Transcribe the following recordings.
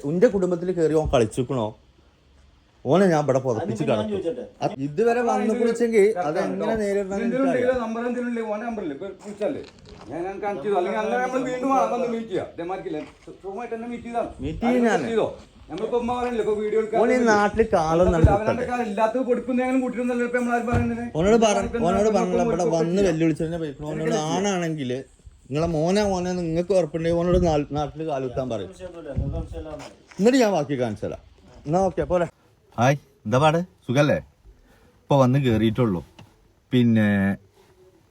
എന്റെ കുടുംബത്തിൽ കയറി ഓൻ കളിച്ചിക്കണോ? ഓനെ ഞാൻ ഇവിടെ പുറപ്പിച്ച് കിടക്കും. ഇതുവരെ വന്നു കുളിച്ചെങ്കിൽ അതെങ്ങനെ നേരിടണം? ഓന് ഈ നാട്ടില് കാലം ഓനോട് പറഞ്ഞ ഇവിടെ വന്ന് വെല്ലുവിളിച്ചതിനെ പോയിക്കണോ? ഓനോട് ആണാണെങ്കിൽ നിങ്ങളെ മോനെ നിങ്ങൾക്ക് ഉറപ്പുണ്ടെങ്കിൽ ഓനോട് നാട്ടില് കാലുത്താൻ പറയും. എന്നിട്ട് ഞാൻ ബാക്കി കാണിച്ചു തരാം. എന്നാ ഓക്കെ പോലെ. ഹായ്, എന്താ പാട്? സുഖല്ലേ? ഇപ്പോൾ വന്ന് കയറിയിട്ടുള്ളൂ. പിന്നെ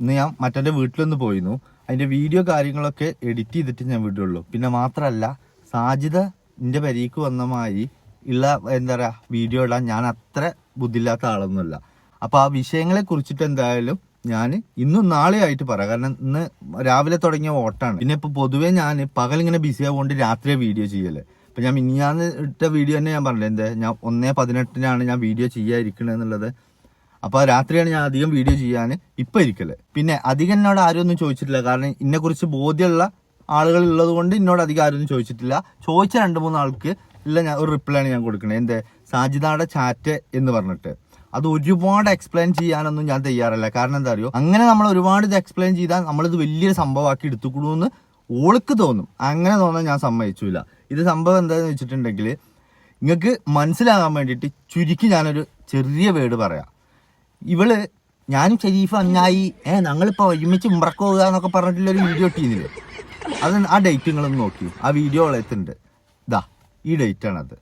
ഇന്ന് ഞാൻ മറ്റേ വീട്ടിലൊന്ന് പോയിരുന്നു. അതിൻ്റെ വീഡിയോ കാര്യങ്ങളൊക്കെ എഡിറ്റ് ചെയ്തിട്ട് ഞാൻ വിടുള്ളൂ. പിന്നെ മാത്രമല്ല, സാജിദ എൻ്റെ പെരീക്ക് വന്നമായി ഉള്ള എന്താ പറയുക വീഡിയോ ഇടാൻ ഞാൻ അത്ര ബുദ്ധിയില്ലാത്ത ആളൊന്നുമല്ല. അപ്പോൾ ആ വിഷയങ്ങളെ കുറിച്ചിട്ട് എന്തായാലും ഞാൻ ഇന്നും നാളെ ആയിട്ട് പറയാം. കാരണം ഇന്ന് രാവിലെ തുടങ്ങിയ ഓട്ടാണ്. പിന്നെ ഇപ്പോൾ പൊതുവേ ഞാൻ പകലിങ്ങനെ ബിസി ആവുകൊണ്ട് രാത്രിയെ വീഡിയോ ചെയ്യല്ലേ. ഇപ്പം ഞാൻ മിനിഞ്ഞാന്ന് ഇട്ട വീഡിയോ തന്നെ ഞാൻ പറഞ്ഞില്ലേ, എന്താ ഞാൻ 1:18 ഞാൻ വീഡിയോ ചെയ്യാതിരിക്കണത് എന്നുള്ളത്. അപ്പോൾ രാത്രിയാണ് ഞാൻ അധികം വീഡിയോ ചെയ്യാൻ ഇപ്പം ഇരിക്കല്. പിന്നെ അധികം എന്നോട് ആരും ഒന്നും ചോദിച്ചിട്ടില്ല. കാരണം ഇതിനെക്കുറിച്ച് ബോധ്യമുള്ള ആളുകൾ ഉള്ളത് കൊണ്ട് എന്നോട് അധികം ആരും ഒന്നും ചോദിച്ചിട്ടില്ല. ചോദിച്ച 2-3 ആൾക്ക് ഇല്ല ഞാൻ ഒരു റിപ്ലൈ ആണ് ഞാൻ കൊടുക്കണത്. എന്താ സാജിദയുടെ ചാറ്റ് എന്ന് പറഞ്ഞിട്ട്. അത് ഒരുപാട് എക്സ്പ്ലെയിൻ ചെയ്യാനൊന്നും ഞാൻ തയ്യാറല്ല. കാരണം എന്താ അറിയോ, അങ്ങനെ നമ്മൾ ഒരുപാട് ഇത് എക്സ്പ്ലെയിൻ ചെയ്താൽ നമ്മളിത് വലിയൊരു സംഭവമാക്കി എടുത്തുകൂടുമെന്ന് ഓൾക്ക് തോന്നും. അങ്ങനെ തോന്നാൻ ഞാൻ സമ്മതിച്ചില്ല. ഇത് സംഭവം എന്താണെന്ന് വെച്ചിട്ടുണ്ടെങ്കിൽ നിങ്ങൾക്ക് മനസ്സിലാകാൻ വേണ്ടിയിട്ട് ചുരുക്കി ഞാനൊരു ചെറിയ വേർഡ് പറയാം. ഇവള് ഞാനും ഷെരീഫ് അഞ്ഞായി ഞങ്ങളിപ്പോൾ ഒരുമിച്ച് ഉംറക്ക് പോകുക എന്നൊക്കെ പറഞ്ഞിട്ടുള്ളൊരു വീഡിയോ ഇട്ടിരുന്നില്ലേ, അത് ആ ഡേറ്റ് നിങ്ങളൊന്ന് നോക്കി. ആ വീഡിയോ എത്തുന്നുണ്ട്. ഇതാ ഈ ഡേറ്റാണത്.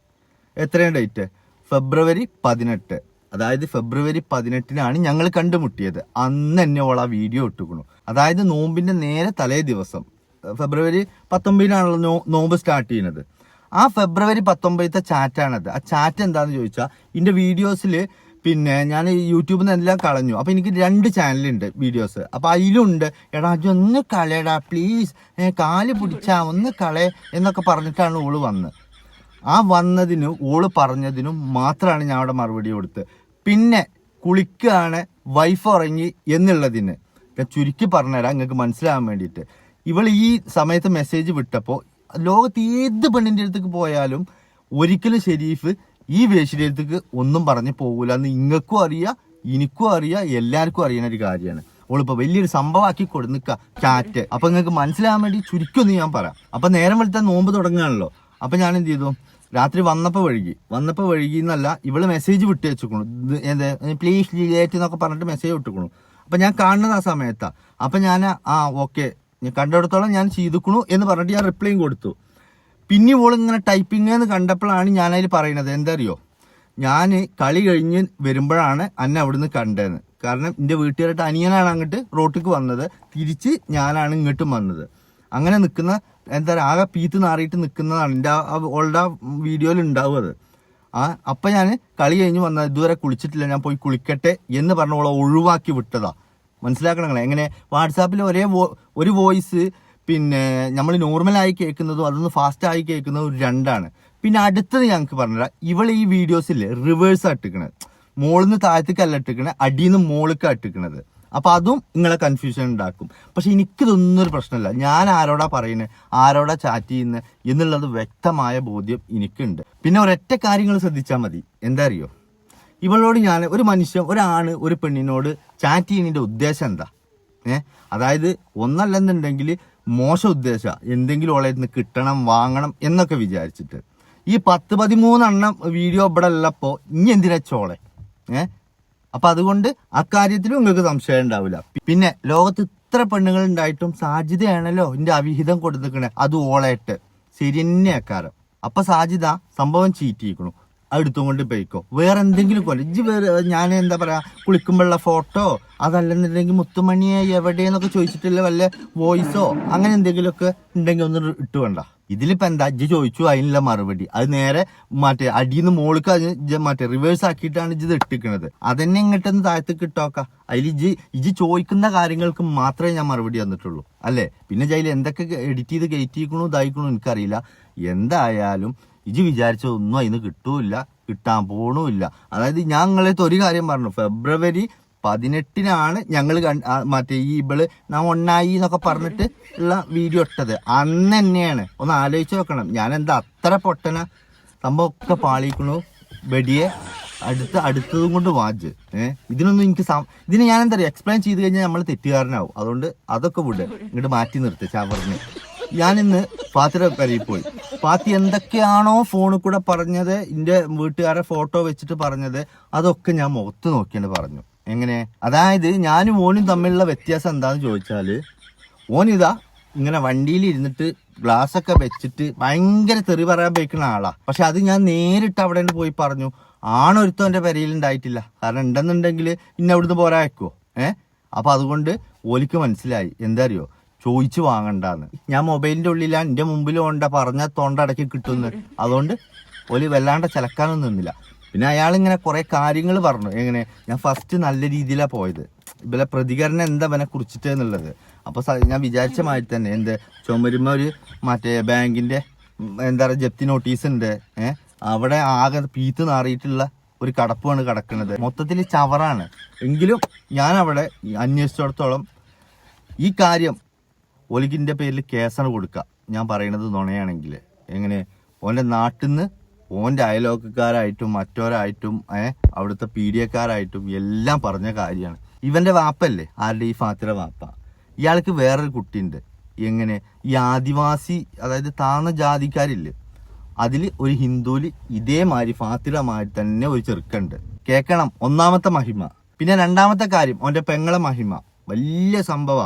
എത്രയാണ് ഡേറ്റ്? ഫെബ്രുവരി 18. അതായത് ഫെബ്രുവരി 18 ഞങ്ങൾ കണ്ടുമുട്ടിയത്. അന്ന് തന്നെ ഓൾ ആ വീഡിയോ ഇട്ടുക്കണു. അതായത് നോമ്പിന്റെ നേരെ തലേ ദിവസം ഫെബ്രുവരി 19 നോമ്പ് സ്റ്റാർട്ട് ചെയ്യുന്നത്. ആ ഫെബ്രുവരി 19 ചാറ്റാണത്. ആ ചാറ്റ് എന്താന്ന് ചോദിച്ചാൽ ഇതിന്റെ വീഡിയോസിൽ പിന്നെ ഞാൻ യൂട്യൂബിൽ നിന്ന് എല്ലാം കളഞ്ഞു. അപ്പൊ എനിക്ക് 2 ചാനലുണ്ട് വീഡിയോസ്. അപ്പൊ അതിലുണ്ട് എടാ ഒന്ന് കളയടാ പ്ലീസ്, കാല് പിടിച്ചാ ഒന്ന് കളയ എന്നൊക്കെ പറഞ്ഞിട്ടാണ് ഓള് വന്നത്. ആ വന്നതിനും ഓള് പറഞ്ഞതിനും മാത്രമാണ് ഞാൻ അവിടെ മറുപടി കൊടുത്തത്. പിന്നെ കുളിക്കുകയാണ് വൈഫ് ഉറങ്ങി എന്നുള്ളതിന് ഞാൻ ചുരുക്കി പറഞ്ഞുതരാം നിങ്ങൾക്ക് മനസ്സിലാകാൻ വേണ്ടിയിട്ട്. ഇവൾ ഈ സമയത്ത് മെസ്സേജ് വിട്ടപ്പോൾ ലോകത്ത് ഏത് പെണ്ണിൻ്റെ അടുത്തേക്ക് പോയാലും ഒരിക്കലും ഷെരീഫ് ഈ വേശ്യയുടെ അടുത്തേക്ക് ഒന്നും പറഞ്ഞ് പോകൂല എന്ന് നിങ്ങൾക്കും അറിയാം, എനിക്കും അറിയാം, എല്ലാവർക്കും അറിയുന്ന ഒരു കാര്യമാണ്. ഓളിപ്പോൾ വലിയൊരു സംഭവമാക്കി കൊടുക്കുക ചാറ്റ്. അപ്പം നിങ്ങൾക്ക് മനസ്സിലാകാൻ വേണ്ടി ചുരുക്കൊന്ന് ഞാൻ പറയാം. അപ്പം നേരം വെളുത്താൽ നോമ്പ് തുടങ്ങുകയാണല്ലോ. അപ്പം ഞാൻ എന്ത് ചെയ്തു, രാത്രി വന്നപ്പോൾ വഴുകി എന്നല്ല, ഇവള് മെസ്സേജ് വിട്ട് വെച്ചിക്കണു. എന്താ പ്ലീസ് ഡിലേറ്റ് എന്നൊക്കെ പറഞ്ഞിട്ട് മെസ്സേജ് വിട്ടിക്കണു. അപ്പം ഞാൻ കാണുന്നത് ആ സമയത്താണ്. അപ്പം ഞാൻ ഓക്കെ ഞാൻ കണ്ടിടത്തോളം ഞാൻ ചെയ്തിക്കണു എന്ന് പറഞ്ഞിട്ട് ഞാൻ റിപ്ലൈയും കൊടുത്തു. പിന്നെ ഇങ്ങനെ ടൈപ്പിംഗ് എന്ന് കണ്ടപ്പോഴാണ് ഞാനതിൽ പറയണത് എന്താ അറിയോ, ഞാൻ കളി കഴിഞ്ഞ് വരുമ്പോഴാണ് അന്നെ അവിടുന്ന് കണ്ടതെന്ന്. കാരണം എൻ്റെ വീട്ടുകാരായിട്ട് അനിയനാണ് അങ്ങോട്ട് റോട്ടിക്ക് വന്നത്, തിരിച്ച് ഞാനാണ് ഇങ്ങോട്ടും വന്നത്. അങ്ങനെ നിൽക്കുന്ന എന്താ പറയുക ആകെ പീത്ത് നാറിയിട്ട് നിൽക്കുന്നതാണ് എൻ്റെ ഓളുടെ വീഡിയോയിൽ ഉണ്ടാവും അത്. അപ്പം ഞാൻ കളി കഴിഞ്ഞ് വന്നത്, ഇതുവരെ കുളിച്ചിട്ടില്ല, ഞാൻ പോയി കുളിക്കട്ടെ എന്ന് പറഞ്ഞ ഓളെ ഒഴിവാക്കി വിട്ടതാ. മനസ്സിലാക്കണം നിങ്ങൾ. എങ്ങനെ വാട്സാപ്പിൽ ഒരു വോയിസ് പിന്നെ നമ്മൾ നോർമലായി കേൾക്കുന്നതും അതൊന്ന് ഫാസ്റ്റായി കേൾക്കുന്നതും 2ആണ്. പിന്നെ അടുത്തത് ഞങ്ങൾക്ക് പറഞ്ഞുതരാം, ഇവൾ ഈ വീഡിയോസില്ലേ റിവേഴ്സ് ഇട്ടിക്കണത്, മോളിന്ന് താഴത്തേക്കല്ല ഇട്ടിക്കണത്, അടിയിൽ നിന്ന് മോളിക്കാണ് ഇട്ടിക്കണത്. അപ്പൊ അതും നിങ്ങളെ കൺഫ്യൂഷൻ ഉണ്ടാക്കും. പക്ഷെ എനിക്കിതൊന്നും ഒരു പ്രശ്നമില്ല. ഞാൻ ആരോടാ പറയുന്നത്, ആരോടാ ചാറ്റ് ചെയ്യുന്നത് എന്നുള്ളത് വ്യക്തമായ ബോധ്യം എനിക്കുണ്ട്. പിന്നെ ഒരൊറ്റ കാര്യങ്ങൾ ശ്രദ്ധിച്ചാൽ മതി. എന്താ അറിയോ, ഇവളോട് ഞാൻ ഒരു മനുഷ്യൻ, ഒരാണ് ഒരു പെണ്ണിനോട് ചാറ്റ് ചെയ്യുന്നതിന്റെ ഉദ്ദേശം എന്താ? അതായത് ഒന്നല്ലെന്നുണ്ടെങ്കിൽ മോശം ഉദ്ദേശം, എന്തെങ്കിലും ഓളെ നിന്ന് കിട്ടണം, വാങ്ങണം എന്നൊക്കെ വിചാരിച്ചിട്ട്. ഈ 10-13 വീഡിയോ ഇവിടെ ഉള്ളപ്പോ ഇനി എന്തിനാ ചോളെ? അപ്പൊ അതുകൊണ്ട് അക്കാര്യത്തിലും നിങ്ങൾക്ക് സംശയം ഉണ്ടാവില്ല. പിന്നെ ലോകത്ത് ഇത്ര പെണ്ണുങ്ങൾ ഉണ്ടായിട്ടും സാജിദയാണല്ലോ ഇതിന്റെ അവിഹിതം കൊടുത്തിക്കണേ, അത് ഓളായിട്ട് ശരി തന്നെ അക്കാരം. അപ്പൊ സാജിദ സംഭവം ചീറ്റ് ചെയ്യിക്കണു, എടുത്തും കൊണ്ട് പോയിക്കോ. വേറെ എന്തെങ്കിലും കൊല്ലം വേറെ ഞാൻ എന്താ പറയാ കുളിക്കുമ്പോഴുള്ള ഫോട്ടോ, അതല്ലെന്നുണ്ടെങ്കിൽ മുത്തുമണിയെ എവിടെയെന്നൊക്കെ ചോദിച്ചിട്ടില്ല വല്ല വോയിസോ അങ്ങനെ എന്തെങ്കിലുമൊക്കെ ഉണ്ടെങ്കിൽ ഒന്ന് ഇട്ട് വേണ്ട. ഇതിലിപ്പോ എന്താ ഇജ്ജ് ചോദിച്ചു അതിനുള്ള മറുപടി, അത് നേരെ മറ്റേ അടിയിൽ നിന്ന് മോൾക്ക് മറ്റേ റിവേഴ്സ് ആക്കിയിട്ടാണ് ഇത് ഇട്ടിക്കണത്. അതന്നെ ഇങ്ങോട്ടൊന്ന് താഴത്തേക്ക് ഇട്ടോക്ക. അതിൽ ഇജ്ജ് ചോദിക്കുന്ന കാര്യങ്ങൾക്ക് മാത്രമേ ഞാൻ മറുപടി തന്നിട്ടുള്ളൂ അല്ലേ. പിന്നെ ജയിൽ എന്തൊക്കെ എഡിറ്റ് ചെയ്ത് കയറ്റിക്കണു ഇതായിക്കണു എനിക്കറിയില്ല. എന്തായാലും ഇജ്ജ് വിചാരിച്ചതൊന്നും അതിന് കിട്ടൂല്ല, കിട്ടാൻ പോണുമില്ല. അതായത് ഞാൻ നിങ്ങളെ ഒരു കാര്യം പറഞ്ഞു, ഫെബ്രുവരി 18-നാണ് ഞങ്ങൾ മറ്റേ ഈ ഇവള് ഞാൻ ഒന്നായി എന്നൊക്കെ പറഞ്ഞിട്ട് ഉള്ള വീഡിയോ ഇട്ടത്. അന്ന് തന്നെയാണ്. ഒന്ന് ആലോചിച്ച് നോക്കണം. ഞാൻ എന്താ അത്ര പൊട്ടന, സംഭവം ഒക്കെ പാളിക്കണു. വെടിയെ അടുത്തതും കൊണ്ട് വാജ് ഇതിനൊന്നും എനിക്ക് ഇതിന് ഞാൻ എന്താ പറയുക, എക്സ്പ്ലെയിൻ ചെയ്ത് കഴിഞ്ഞാൽ നമ്മൾ തെറ്റുകാരനാവും. അതുകൊണ്ട് അതൊക്കെ വിട്, ഇങ്ങോട്ട് മാറ്റി നിർത്തി ചവറിന്. ഞാനിന്ന് ഫാത്തിയുടെ പെരയിൽ പോയി. ഫാത്തി എന്തൊക്കെയാണോ ഫോണിൽ കൂടെ പറഞ്ഞത്, എൻ്റെ വീട്ടുകാരെ ഫോട്ടോ വെച്ചിട്ട് പറഞ്ഞത്, അതൊക്കെ ഞാൻ മുഖത്ത് നോക്കിയാണ് പറഞ്ഞു. എങ്ങനെ? അതായത് ഞാനും ഓനും തമ്മിലുള്ള വ്യത്യാസം എന്താന്ന് ചോദിച്ചാൽ, ഓനിതാ ഇങ്ങനെ വണ്ടിയിൽ ഇരുന്നിട്ട് ഗ്ലാസ് ഒക്കെ വെച്ചിട്ട് ഭയങ്കര തെറി പറയാൻ പോയിക്കുന്ന ആളാ. പക്ഷെ അത് ഞാൻ നേരിട്ട് അവിടെ പോയി പറഞ്ഞു. ആണൊരുത്തം എൻ്റെ പെരയിൽ ഉണ്ടായിട്ടില്ല. കാരണം ഉണ്ടെന്നുണ്ടെങ്കിൽ ഇന്ന അവിടുന്ന് പോരാ വെക്കുവോ. അപ്പൊ അതുകൊണ്ട് ഓലിക്ക് മനസ്സിലായി എന്താ അറിയോ, ചോദിച്ചു വാങ്ങണ്ടാന്ന്. ഞാൻ മൊബൈലിന്റെ ഉള്ളിലാ, എൻ്റെ മുമ്പിൽ കൊണ്ട പറഞ്ഞ തൊണ്ടടക്കി കിട്ടുന്നു. അതുകൊണ്ട് ഓലി വല്ലാണ്ട് ചിലക്കാനൊന്നും നിന്നില്ല. പിന്നെ അയാൾ ഇങ്ങനെ കുറെ കാര്യങ്ങൾ പറഞ്ഞു. എങ്ങനെ? ഞാൻ ഫസ്റ്റ് നല്ല രീതിയിലാണ് പോയത്. ഇവരെ പ്രതികരണം എന്താ ഇവനെ കുറിച്ചിട്ട് എന്നുള്ളത്. അപ്പൊ ഞാൻ വിചാരിച്ച മാതിരി തന്നെ എന്ത് ചുമരുമ്പോ ഒരു മറ്റേ ബാങ്കിന്റെ എന്താ പറയുക ജപ്തി നോട്ടീസ് ഉണ്ട്. അവിടെ ആകെ പീത്ത് നാറിയിട്ടുള്ള ഒരു കടപ്പാണ് കിടക്കുന്നത്. മൊത്തത്തിൽ ചവറാണ്. എങ്കിലും ഞാൻ അവിടെ അന്വേഷിച്ചിടത്തോളം ഈ കാര്യം ഒലിക്കിന്റെ പേരിൽ കേസാണ് കൊടുക്കുക. ഞാൻ പറയണത് നുണയാണെങ്കിൽ. എങ്ങനെ? ഓൻ്റെ നാട്ടിൽ നിന്ന് ഓൻ്റെ അയലോക്കക്കാരായിട്ടും മറ്റോരായിട്ടും അവിടുത്തെ പീഡിയക്കാരായിട്ടും എല്ലാം പറഞ്ഞ കാര്യമാണ്. ഇവന്റെ വാപ്പല്ലേ, ആരുടെ? ഈ ഫാത്തിയുടെ വാപ്പ. ഇയാൾക്ക് വേറൊരു കുട്ടിയുണ്ട്. എങ്ങനെ? ഈ ആദിവാസി, അതായത് താഴ്ന്ന ജാതിക്കാരില്ലേ, അതിൽ ഒരു ഹിന്ദുവിൽ ഇതേമാതിരി ഫാത്തിയുടെ മാതിരി തന്നെ ഒരു ചെറുക്കുണ്ട്. കേൾക്കണം, ഒന്നാമത്തെ മഹിമ. പിന്നെ രണ്ടാമത്തെ കാര്യം, ഓൻ്റെ പെങ്ങളെ മഹിമ. വലിയ സംഭവ.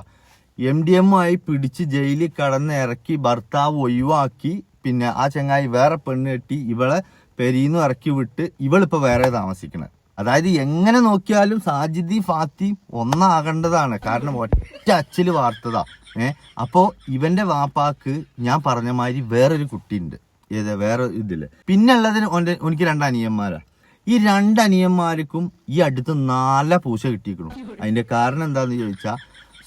MDM ആയി പിടിച്ച് ജയിലിൽ കടന്ന് ഇറക്കി, ഭർത്താവ് ഒഴിവാക്കി, പിന്നെ ആ ചങ്ങായി വേറെ പെണ്ണ് കെട്ടി ഇവളെ പെരീന്ന് ഇറക്കി വിട്ട് ഇവളിപ്പോ വേറെ താമസിക്കണത്. അതായത് എങ്ങനെ നോക്കിയാലും സാജിദി ഫാത്തി ഒന്നാകേണ്ടതാണ്. കാരണം ഒറ്റ അച്ചില് വാർത്തതാ. അപ്പോ ഇവന്റെ വാപ്പാക്ക് ഞാൻ പറഞ്ഞ മാതിരി വേറൊരു കുട്ടിയുണ്ട്. വേറെ ഇതില്. പിന്നെ ഉള്ളതിന് എനിക്ക് 2 അനിയന്മാരാ. ഈ 2 അനിയന്മാർക്കും ഈ അടുത്ത് 4 പൂശ കിട്ടിയിരിക്കണം. അതിന്റെ കാരണം എന്താന്ന് ചോദിച്ചാൽ,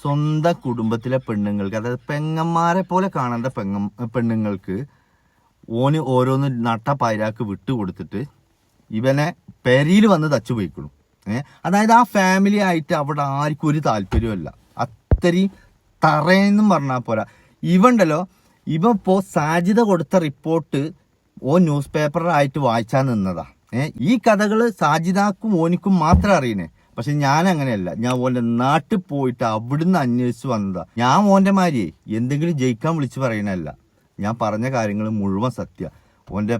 സ്വന്തം കുടുംബത്തിലെ പെണ്ണുങ്ങൾക്ക്, അതായത് പെങ്ങന്മാരെ പോലെ കാണേണ്ട പെണ്ണുങ്ങൾക്ക് ഓന് ഓരോന്ന് നട്ട പൈരാക്ക് വിട്ടുകൊടുത്തിട്ട് ഇവനെ പെരിയിൽ വന്ന് തച്ചു പോയിക്കണം. അതായത് ആ ഫാമിലി ആയിട്ട് അവിടെ ആർക്കും ഒരു താല്പര്യമല്ല. അത്രയും തറയെന്നും പറഞ്ഞാൽ പോരാ. ഇവണ്ടല്ലോ, ഇവപ്പോ സാജിദ കൊടുത്ത റിപ്പോർട്ട് ന്യൂസ് പേപ്പറായിട്ട് വായിച്ചാൽ നിന്നതാ. ഈ കഥകള് സാജിദാക്കും ഓനിക്കും മാത്രം അറിയണേ. പക്ഷെ ഞാൻ അങ്ങനെയല്ല. ഞാൻ ഓന്റെ നാട്ടിൽ പോയിട്ട് അവിടുന്ന് അന്വേഷിച്ച് വന്നതാ. ഞാൻ ഓന്റെ മാതിരിയെ എന്തെങ്കിലും ജയിക്കാൻ വിളിച്ച് പറയണല്ല. ഞാൻ പറഞ്ഞ കാര്യങ്ങൾ മുഴുവൻ സത്യ. ഓന്റെ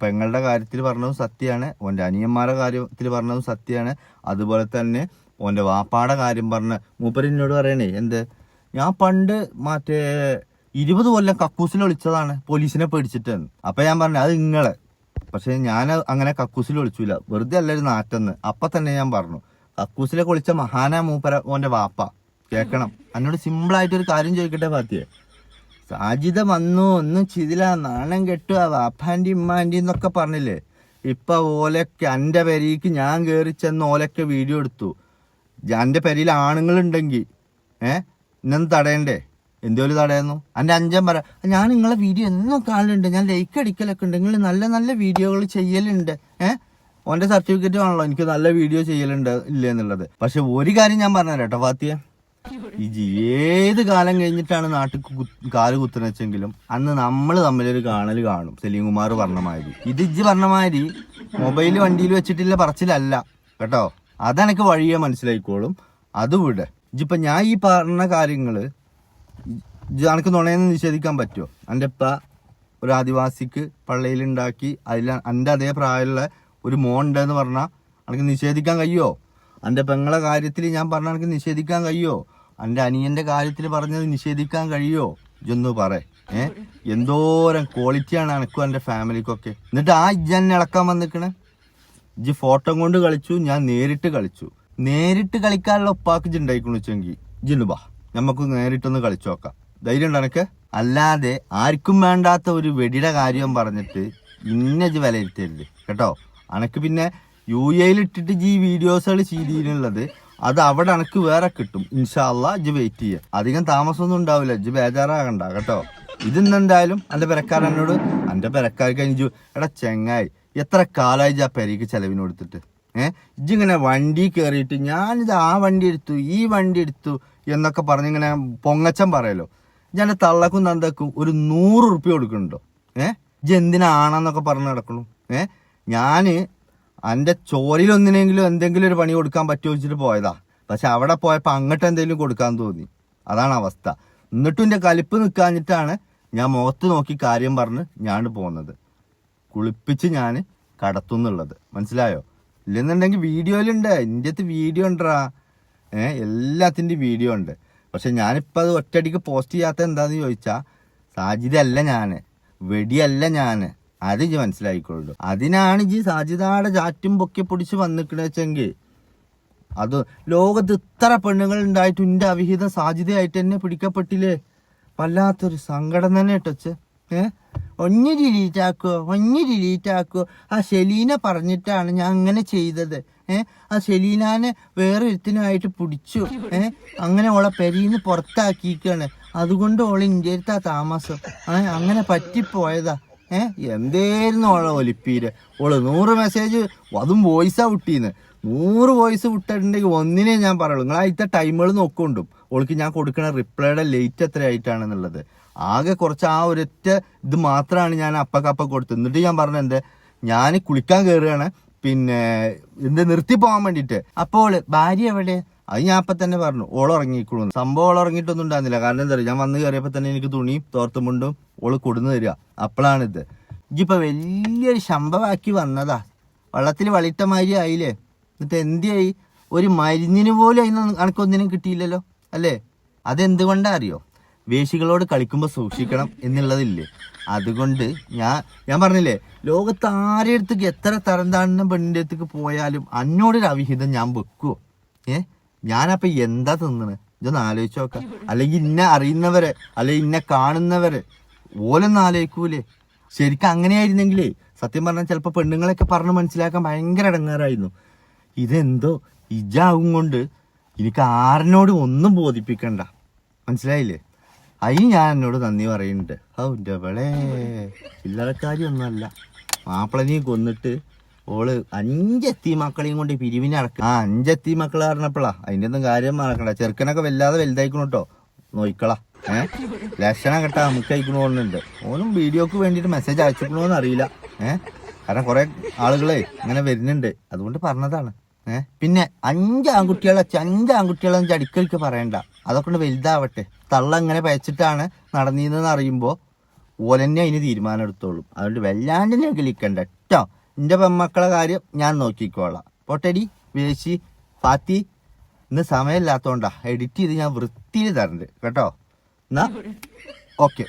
പെങ്ങളുടെ കാര്യത്തിൽ പറഞ്ഞതും സത്യമാണ്. ഓന്റെ അനിയന്മാരുടെ കാര്യത്തിൽ പറഞ്ഞതും സത്യമാണ്. അതുപോലെ തന്നെ ഓന്റെ വാപ്പാടെ കാര്യം പറഞ്ഞ മൂപ്പരിനോട് പറയണേ എന്ത്, ഞാൻ പണ്ട് മറ്റേ 20 കൊല്ലം കക്കൂസിൽ ഒളിച്ചതാണ് പോലീസിനെ പേടിച്ചിട്ട്. അപ്പൊ ഞാൻ പറഞ്ഞു അത് നിങ്ങളെ. പക്ഷെ ഞാൻ അങ്ങനെ കക്കൂസിൽ ഒളിച്ചില്ല, വെറുതെ അല്ലൊരു നാറ്റെന്ന്. അപ്പൊ തന്നെ ഞാൻ പറഞ്ഞു, കക്കൂസിലൊക്കെ ഒളിച്ച മഹാനാ മൂപ്പര ഓന്റെ വാപ്പ. കേൾക്കണം, എന്നോട് സിമ്പിളായിട്ടൊരു കാര്യം ചോദിക്കട്ടെ ഫാത്തിയെ. സാജിദ വന്നു ഒന്നും ചെയ്തില്ല, നാണം കെട്ടു, ആ വാപ്പാൻ്റെ ഇമ്മാൻ്റെ എന്നൊക്കെ പറഞ്ഞില്ലേ. ഇപ്പൊ ഓലൊക്കെ എൻ്റെ പെരയ്ക്ക് ഞാൻ കയറി ചെന്ന് ഓലൊക്കെ വീഡിയോ എടുത്തു. എൻ്റെ പെരയിൽ ആണുങ്ങളുണ്ടെങ്കിൽ ഇന്നും തടയണ്ടേ? എന്തോലും തടയുന്നു? എൻ്റെ അഞ്ചൻ പറ, ഞാൻ നിങ്ങളെ വീഡിയോ എന്നും കാണലുണ്ട്, ഞാൻ ലൈക്ക് അടിക്കലൊക്കെ ഉണ്ട്, നിങ്ങൾ നല്ല നല്ല വീഡിയോകൾ ചെയ്യലുണ്ട്. ഓൻ്റെ സർട്ടിഫിക്കറ്റ് ആണല്ലോ എനിക്ക് നല്ല വീഡിയോ ചെയ്യലുണ്ട് ഇല്ല എന്നുള്ളത്. പക്ഷെ ഒരു കാര്യം ഞാൻ പറഞ്ഞു കേട്ടോ ഫാത്തിയെ, ഏത് കാലം കഴിഞ്ഞിട്ടാണ് നാട്ടിൽ കാല് കുത്തുന്ന വെച്ചെങ്കിലും അന്ന് നമ്മൾ തമ്മിലൊരു കാണല് കാണും. സലീം കുമാർ പറഞ്ഞ മാതിരി, ഇത് ഇജ്ജ് പറഞ്ഞ മാതിരി മൊബൈൽ വണ്ടിയിൽ വെച്ചിട്ടില്ല പറച്ചിലല്ല കേട്ടോ. അതെനിക്ക് വഴിയെ മനസ്സിലായിക്കോളും. അത് വിട്. ഇജ്ജിപ്പോ ഞാൻ ഈ പറഞ്ഞ കാര്യങ്ങള് എനിക്ക് നുണയെന്ന് നിഷേധിക്കാൻ പറ്റുമോ? എൻ്റെ ഇപ്പ ഒരു ആദിവാസിക്ക് പള്ളിയിലുണ്ടാക്കി അതിൽ എൻ്റെ അതേ പ്രായമുള്ള ഒരു മോൻ ഉണ്ടെന്ന് പറഞ്ഞാൽ എനിക്ക് നിഷേധിക്കാൻ കഴിയുമോ? എൻ്റെ പെങ്ങളെ കാര്യത്തിൽ ഞാൻ പറഞ്ഞാൽ എനിക്ക് നിഷേധിക്കാൻ കഴിയുമോ? എൻ്റെ അനിയൻ്റെ കാര്യത്തിൽ പറഞ്ഞത് നിഷേധിക്കാൻ കഴിയുമോ? ഇതൊന്ന് പറ. എന്തോരം ക്വാളിറ്റിയാണ് എനക്കും എൻ്റെ ഫാമിലിക്കൊക്കെ. എന്നിട്ട് ആ ഇജ്ജന്നെ ഇളക്കാൻ വന്നിക്കണേ. ഇജ്ജ് ഫോട്ടോ കൊണ്ട് കളിച്ചു, ഞാൻ നേരിട്ട് കളിച്ചു. നേരിട്ട് കളിക്കാനുള്ള ഉപ്പാക്ക് ഉണ്ടായിക്കണു വെച്ചെങ്കിൽ ഇജ്ജ് ബാ, നമുക്ക് നേരിട്ടൊന്ന് കളിച്ചു നോക്കാം. ധൈര്യം ഉണ്ട് എനക്ക്? അല്ലാതെ ആർക്കും വേണ്ടാത്ത ഒരു വെടിയുടെ കാര്യം പറഞ്ഞിട്ട് ഇജ്ജ് വിലയിരുത്തരുത് കേട്ടോ. അനക്ക് പിന്നെ UAE ഇട്ടിട്ട് ഈ വീഡിയോസുകൾ ചെയ്തിരുന്നത് അത് അവിടെ അനക്ക് വേറെ കിട്ടും. ഇൻഷാ അള്ളാ ഇജ്ജ് വെയിറ്റ് ചെയ്യുക. അധികം താമസമൊന്നും ഉണ്ടാവില്ല, ഇജ്ജ് ബേജാറാകണ്ട കേട്ടോ. ഇതിന്നെന്തായാലും എൻ്റെ പെരക്കാരനോട്, എൻ്റെ പെരക്കാർക്ക് കഴിഞ്ഞു എടാ ചെങ്ങായി എത്ര കാലമായി ആ പെരയ്ക്ക് ചെലവിന് കൊടുത്തിട്ട്. ഇജ്ജിങ്ങനെ വണ്ടി കയറിയിട്ട് ഞാനിത് ആ വണ്ടി എടുത്തു ഈ വണ്ടി എടുത്തു എന്നൊക്കെ പറഞ്ഞിങ്ങനെ പൊങ്ങച്ചം പറയല്ലോ. ഞാൻ തള്ളക്കും തന്തക്കും ഒരു 100 ഉറുപ്പ്യ കൊടുക്കുന്നുണ്ടോ? ഇജ്ജ് എന്തിനാണെന്നൊക്കെ പറഞ്ഞ് നടക്കണു. ഞാന് എൻ്റെ ചോരയിലൊന്നിനെങ്കിലും എന്തെങ്കിലും ഒരു പണി കൊടുക്കാൻ പറ്റുമോ വെച്ചിട്ട് പോയതാ. പക്ഷെ അവിടെ പോയപ്പോൾ അങ്ങോട്ട് എന്തെങ്കിലും കൊടുക്കാൻ തോന്നി. അതാണ് അവസ്ഥ. എന്നിട്ടും എൻ്റെ കലിപ്പ് നിൽക്കാഞ്ഞിട്ടാണ് ഞാൻ മുഖത്ത് നോക്കി കാര്യം പറഞ്ഞ് ഞാൻ പോകുന്നത്. കുളിപ്പിച്ച് ഞാൻ കടത്തുന്നുള്ളത് മനസ്സിലായോ? ഇല്ലെന്നുണ്ടെങ്കിൽ വീഡിയോയിലുണ്ട്, എൻ്റെ അടുത്ത് വീഡിയോ ഉണ്ടറാ. എല്ലാത്തിൻ്റെ വീഡിയോ ഉണ്ട്. പക്ഷെ ഞാനിപ്പോൾ അത് ഒറ്റയടിക്ക് പോസ്റ്റ് ചെയ്യാത്ത എന്താന്ന് ചോദിച്ചാൽ, സാജിദല്ല ഞാൻ, വെടിയല്ല ഞാൻ. അത് ഇജ്ജ് മനസ്സിലായിക്കൊള്ളു. അതിനാണ് ഇജ്ജ് സാജിദാടെ ചാറ്റും പൊക്കി പൊടിച്ച് വന്നിക്കണെച്ചെങ്കിൽ അത് ലോകത്ത് ഇത്ര പെണ്ണുങ്ങൾ ഉണ്ടായിട്ട് എൻ്റെ അവിഹിത സാജിദയായിട്ട് എന്നെ പിടിക്കപ്പെട്ടില്ലേ? വല്ലാത്തൊരു സങ്കടം തന്നെ ടച്ച്. ഒന്ന് ഡിലീറ്റ് ആക്കുവോ. ആ ഷെലീന പറഞ്ഞിട്ടാണ് ഞാൻ അങ്ങനെ ചെയ്തത്. ആ ഷെലീനാനെ വേറെ ഒരുത്തിനുമായിട്ട് പിടിച്ചു. അങ്ങനെ ഓളെ പെരീന്ന് പുറത്താക്കിയിരിക്കുകയാണ്. അതുകൊണ്ട് ഓളെ ഇന്ത്യയിലത്തെ താമസം. അങ്ങനെ പറ്റിപ്പോയതാ. എന്തേയിരുന്നു ഓളെ ഒലിപ്പീര്. ഓള് 100 മെസ്സേജ്, അതും വോയിസാ വിട്ടീന്ന്. 100 വോയിസ് വിട്ടിട്ടുണ്ടെങ്കിൽ ഒന്നിനെ ഞാൻ പറയുള്ളൂ. നിങ്ങൾ അതിന്റെ ടൈമുകൾ നോക്കൊണ്ടും ഓൾക്ക് ഞാൻ കൊടുക്കുന്ന റിപ്ലൈയുടെ ലേറ്റ് എത്ര ആയിട്ടാണെന്നുള്ളത്. ആകെ കുറച്ച് ആ ഒരൊറ്റ ഇത് മാത്രമാണ് ഞാൻ അപ്പക്കപ്പ കൊടുത്തത്. എന്നിട്ട് ഞാൻ പറഞ്ഞത് ഞാൻ കുളിക്കാൻ കയറുകയാണ്, പിന്നെ നിർത്തി പോകാൻ വേണ്ടിയിട്ട്. അപ്പോൾ ഭാര്യ എവിടെ? അത് ഞാൻ അപ്പം തന്നെ പറഞ്ഞു, ഓള് ഉറങ്ങിക്കോളും. സംഭവം ഓള് ഉറങ്ങിയിട്ടൊന്നും ഉണ്ടായിരുന്നില്ല. കാരണം എന്താ പറയുക, ഞാൻ വന്ന് കയറിയപ്പോൾ തന്നെ എനിക്ക് തുണിയും തോർത്തുമുണ്ടും ഓള് കൊടുന്നു തരിക. അപ്പോഴാണിത്. ഇജിപ്പോൾ വലിയൊരു ശമ്പമാക്കി വന്നതാ. വെള്ളത്തിൽ വളിയിട്ട മാതിരി ആയില്ലേ? എന്നിട്ട് എന്തിയായി? ഒരു മരുന്നിന് പോലും അതിന് കണക്കൊന്നിനും കിട്ടിയില്ലല്ലോ അല്ലേ? അതെന്തുകൊണ്ടാ അറിയോ? വേശികളോട് കളിക്കുമ്പോൾ സൂക്ഷിക്കണം എന്നുള്ളതില്ലേ? അതുകൊണ്ട് ഞാൻ പറഞ്ഞില്ലേ, ലോകത്ത് ആരുടെ അടുത്തേക്ക് എത്ര തരം താഴ്ന്ന പെണ്ണിൻ്റെ അടുത്തേക്ക് പോയാലും അന്നോടൊരു അവിഹിതം ഞാൻ വെക്കുവോ? ഞാനപ്പോൾ എന്താ തിന്നണ്? ഇതൊന്ന് ആലോചിച്ച് നോക്കാം. അല്ലെങ്കിൽ ഇന്നെ അറിയുന്നവരെ, അല്ലെങ്കിൽ ഇന്നെ കാണുന്നവരെ ഓലൊന്നും ആലോചിക്കൂലേ? ശരിക്കും അങ്ങനെയായിരുന്നെങ്കിലേ സത്യം പറഞ്ഞാൽ ചിലപ്പോൾ പെണ്ണുങ്ങളെയൊക്കെ പറഞ്ഞ് മനസ്സിലാക്കാൻ ഭയങ്കര ഇടങ്ങാറായിരുന്നു. ഇതെന്തോ ഇജാവും കൊണ്ട് എനിക്ക് ആറിനോട് ഒന്നും ബോധിപ്പിക്കണ്ട, മനസ്സിലായില്ലേ? അതിന് ഞാൻ എന്നോട് നന്ദി പറയുന്നുണ്ട്. എൻ്റെ അവളെ ചില്ലറക്കാരിയൊന്നുമല്ല. മാപ്പിളനെയും കൊന്നിട്ട് ഓള് 5 എത്തി മക്കളെയും കൊണ്ട് പിരിവിനെ അടക്കുക. 5 എത്തി മക്കളെ പറഞ്ഞപ്പോളാ അതിൻ്റെ ഒന്നും കാര്യം മറക്കണ്ട. ചെറുക്കനൊക്കെ വല്ലാതെ വലുതായിക്കണു കേട്ടോ, നോയിക്കളാ. ലക്ഷണം കെട്ടാ നമുക്ക് അയക്കണമെന്നുണ്ട്. ഓനും വീഡിയോക്ക് വേണ്ടിയിട്ട് മെസ്സേജ് അയച്ചിക്കണോന്ന് അറിയില്ല. കാരണം കുറെ ആളുകളെ ഇങ്ങനെ വരുന്നുണ്ട്, അതുകൊണ്ട് പറഞ്ഞതാണ്. പിന്നെ 5 ആൺകുട്ടികളെ അടിക്കലിക്ക് പറയണ്ട. അതൊക്കെ വലുതാവട്ടെ. തള്ള ഇങ്ങനെ പയച്ചിട്ടാണ് നടന്നീന്ന് അറിയുമ്പോൾ ഓലെന്നെ അതിന് തീരുമാനം എടുത്തോളും. അതുകൊണ്ട് വല്ലാണ്ട് ഞാൻ കളിക്കണ്ട കേട്ടോ. എൻ്റെ പെമ്മക്കളെ കാര്യം ഞാൻ നോക്കിക്കോളാം. പോട്ടടി വേശി ഫാത്തി. ഇന്ന് സമയമില്ലാത്തോണ്ടാ എഡിറ്റ് ചെയ്ത് ഞാൻ വൃത്തിയിൽ തരണ്ട് കേട്ടോ. എന്നാ ഓക്കെ.